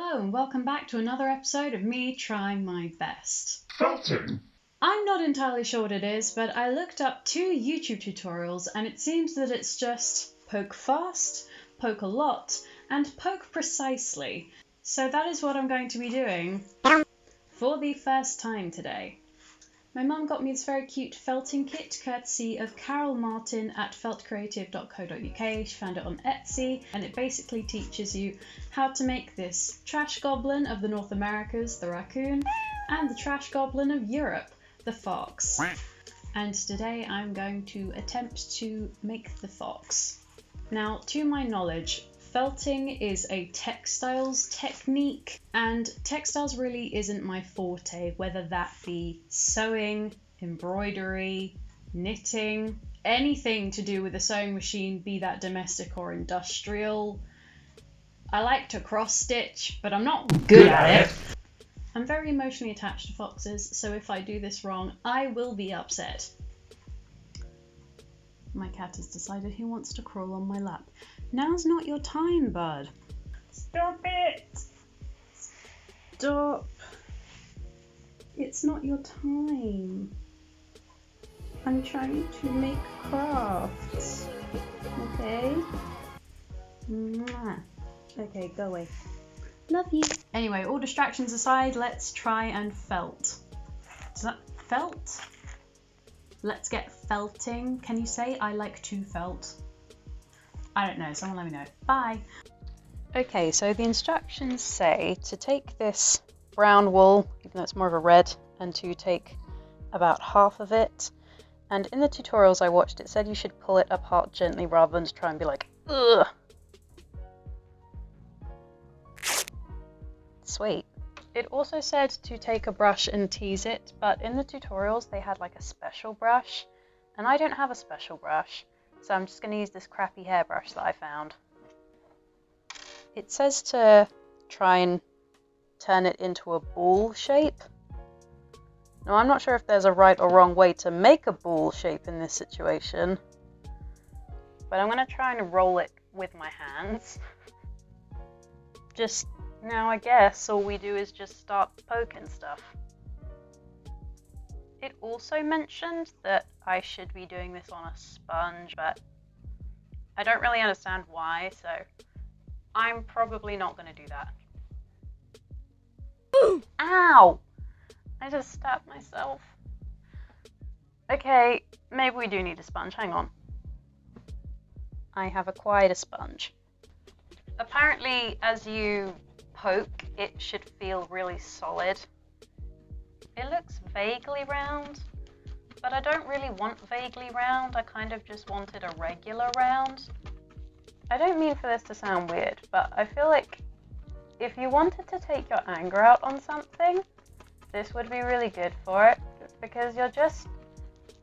Hello and welcome back to another episode of me trying my best. Felting? I'm not entirely sure what it is, but I looked up 2 YouTube tutorials and it seems that it's just poke fast, poke a lot, and poke precisely. So that is what I'm going to be doing for the first time today. My mum got me this very cute felting kit courtesy of Carol Martin at feltcreative.co.uk. She found it on Etsy and it basically teaches you how to make this trash goblin of the North Americas, the raccoon, and the trash goblin of Europe, the fox. And today I'm going to attempt to make the fox. Now, to my knowledge, felting is a textiles technique, and textiles really isn't my forte, whether that be sewing, embroidery, knitting, anything to do with a sewing machine, be that domestic or industrial. I like to cross stitch, but I'm not good at it. I'm very emotionally attached to foxes, so if I do this wrong, I will be upset. My cat has decided he wants to crawl on my lap. Now's not your time, bud. Stop it! Stop. It's not your time. I'm trying to make crafts. Okay? Mwah. Okay, go away. Love you. Anyway, all distractions aside, let's try and felt. Is that felt? Let's get felting. Can you say I like to felt? I don't know, someone let me know. Bye. Okay, so the instructions say to take this brown wool, even though it's more of a red, and to take about half of it. And in the tutorials I watched, it said you should pull it apart gently rather than to try and be like, ugh. Sweet. It also said to take a brush and tease it, but in the tutorials they had like a special brush, and I don't have a special brush. So I'm just going to use this crappy hairbrush that I found. It says to try and turn it into a ball shape. Now I'm not sure if there's a right or wrong way to make a ball shape in this situation, but I'm going to try and roll it with my hands. Just now I guess all we do is just start poking stuff. It also mentioned that I should be doing this on a sponge, but I don't really understand why, so I'm probably not going to do that. Ow! I just stabbed myself. Okay, maybe we do need a sponge. Hang on. I have acquired a sponge. Apparently, as you poke, it should feel really solid. It looks vaguely round, but I don't really want vaguely round. I kind of just wanted a regular round. I don't mean for this to sound weird, but I feel like if you wanted to take your anger out on something, this would be really good for it, because you're just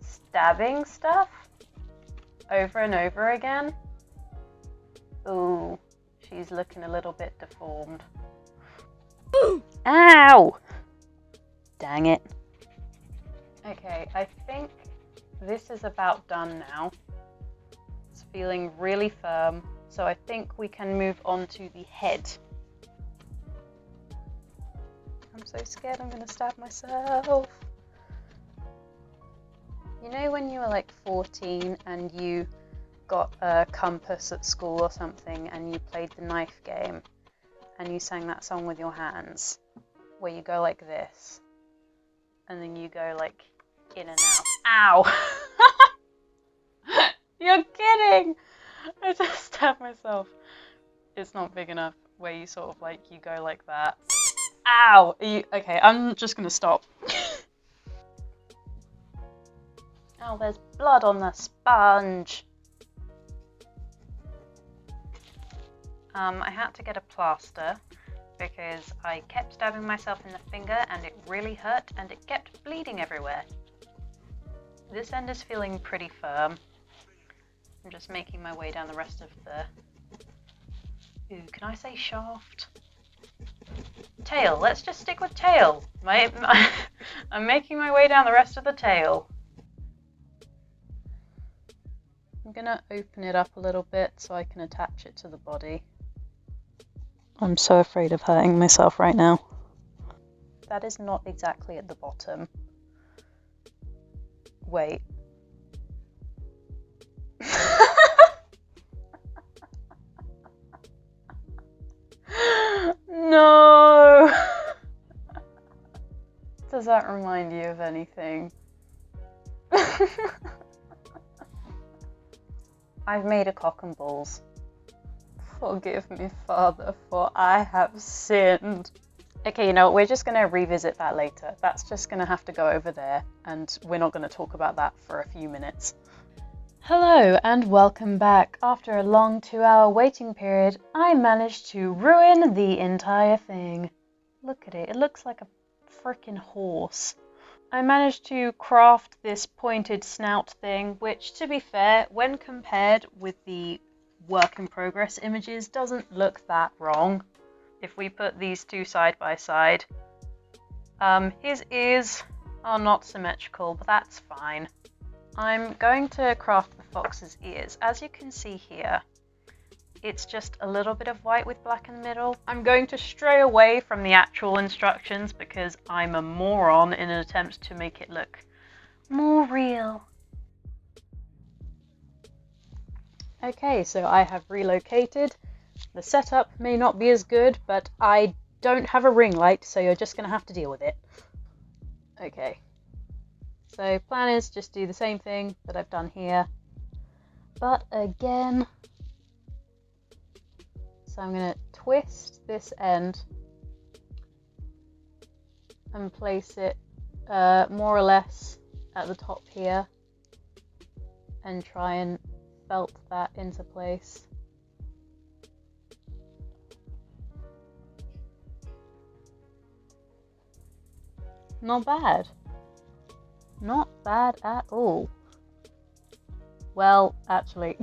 stabbing stuff over and over again. Ooh, she's looking a little bit deformed. Ow! Dang it. Okay, I think this is about done now. It's feeling really firm, so I think we can move on to the head. I'm so scared I'm gonna stab myself. You know when you were like 14 and you got a compass at school or something and you played the knife game and you sang that song with your hands where you go like this and then you go like in and out. Ow! You're kidding! I just stabbed myself. It's not big enough where you sort of like, you go like that. Ow! Okay, I'm just gonna stop. Oh, there's blood on the sponge. I had to get a plaster because I kept stabbing myself in the finger and it really hurt and it kept bleeding everywhere. This end is feeling pretty firm. I'm just making my way down the rest of the... Ooh, can I say shaft? Tail, let's just stick with tail. I'm making my way down the rest of the tail. I'm gonna open it up a little bit so I can attach it to the body. I'm so afraid of hurting myself right now. That is not exactly at the bottom. Wait. No! Does that remind you of anything? I've made a cock and balls. Forgive me, Father, for I have sinned. Okay, you know, we're just going to revisit that later. That's just going to have to go over there, and we're not going to talk about that for a few minutes. Hello, and welcome back. After a long 2-hour waiting period, I managed to ruin the entire thing. Look at it, it looks like a freaking horse. I managed to craft this pointed snout thing, which, to be fair, when compared with the work in progress images, doesn't look that wrong. If we put these two side by side, his ears are not symmetrical, but that's fine. I'm going to craft the fox's ears. As you can see here, it's just a little bit of white with black in the middle. I'm going to stray away from the actual instructions because I'm a moron in an attempt to make it look more real. Okay, so I have relocated. The setup may not be as good, but I don't have a ring light, so you're just going to have to deal with it. Okay. So plan is just do the same thing that I've done here, but again. So I'm going to twist this end and place it more or less at the top here and try and felt that into place. Not bad. Not bad at all. Well, actually,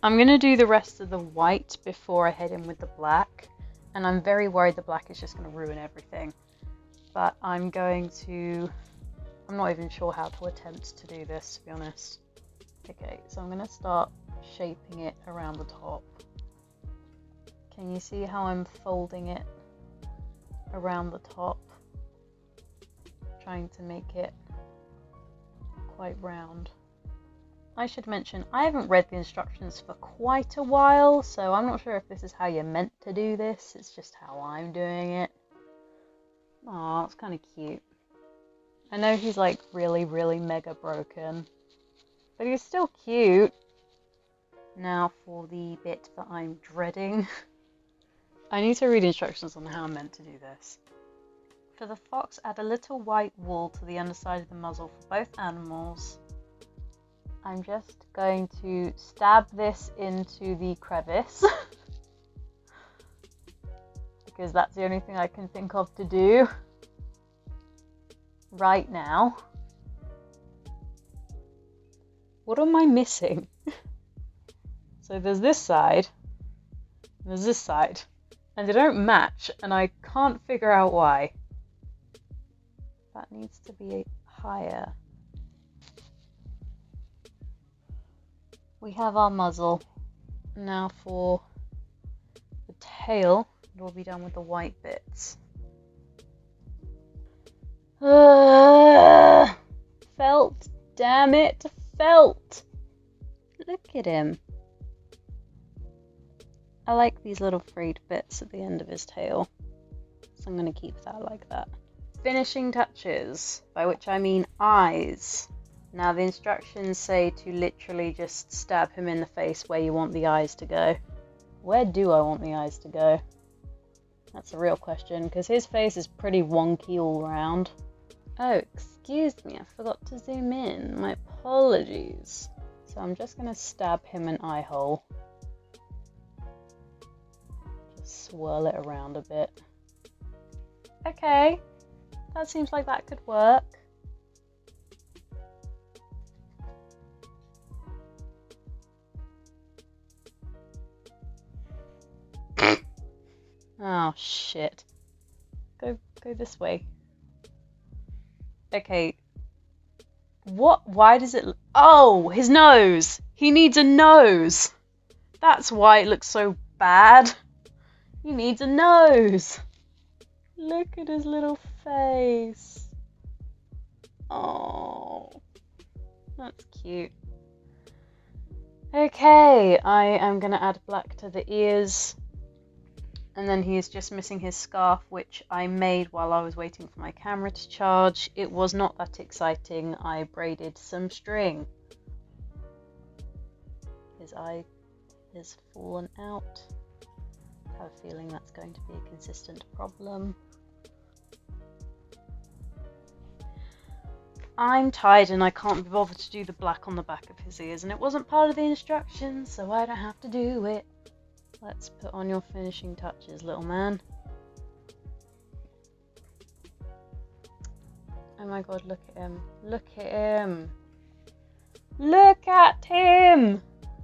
I'm going to do the rest of the white before I head in with the black. And I'm very worried the black is just going to ruin everything. But I'm not even sure how to attempt to do this, to be honest. Okay, so I'm going to start shaping it around the top. Can you see how I'm folding it around the top? Trying to make it quite round. I should mention, I haven't read the instructions for quite a while, so I'm not sure if this is how you're meant to do this. It's just how I'm doing it. Aw, it's kind of cute. I know he's like really, really mega broken, but he's still cute. Now for the bit that I'm dreading. I need to read instructions on how I'm meant to do this. For the fox, add a little white wool to the underside of the muzzle for both animals. I'm just going to stab this into the crevice because that's the only thing I can think of to do right now. What am I missing? So there's this side, and there's this side, and they don't match, and I can't figure out why. That needs to be higher. We have our muzzle. Now for the tail, it will be done with the white bits. Felt, damn it, felt. Look at him. I like these little frayed bits at the end of his tail, so I'm going to keep that like that. Finishing touches, by which I mean eyes. Now the instructions say to literally just stab him in the face where you want the eyes to go. Where do I want the eyes to go? That's a real question, because his face is pretty wonky all around. Oh, excuse me, I forgot to zoom in. My apologies. So I'm just going to stab him an eye hole. Just swirl it around a bit. Okay, that seems like that could work. Oh shit. Go this way. Okay. What? Why does it... Oh, his nose! He needs a nose! That's why it looks so bad. He needs a nose. Look at his little face. Oh, that's cute. Okay, I am going to add black to the ears. And then he is just missing his scarf, which I made while I was waiting for my camera to charge. It was not that exciting. I braided some string. His eye is fallen out. I have a feeling that's going to be a consistent problem. I'm tired and I can't be bothered to do the black on the back of his ears, and it wasn't part of the instructions, so I don't have to do it. Let's put on your finishing touches, little man. Oh my god, look at him. Look at him. Look at him!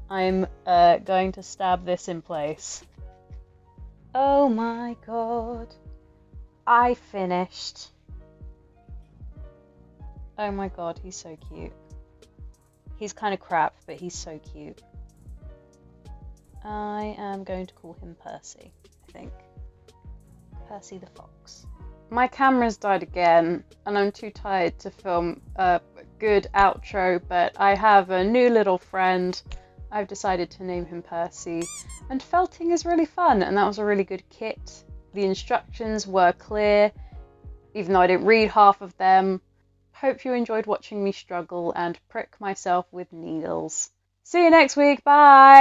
I'm going to stab this in place. Oh my god. I finished. Oh my god, he's so cute. He's kind of crap, but he's so cute. I am going to call him Percy, I think. Percy the fox. My camera's died again, and I'm too tired to film a good outro, but I have a new little friend. I've decided to name him Percy, and felting is really fun, and that was a really good kit. The instructions were clear, even though I didn't read half of them. Hope you enjoyed watching me struggle and prick myself with needles. See you next week, bye!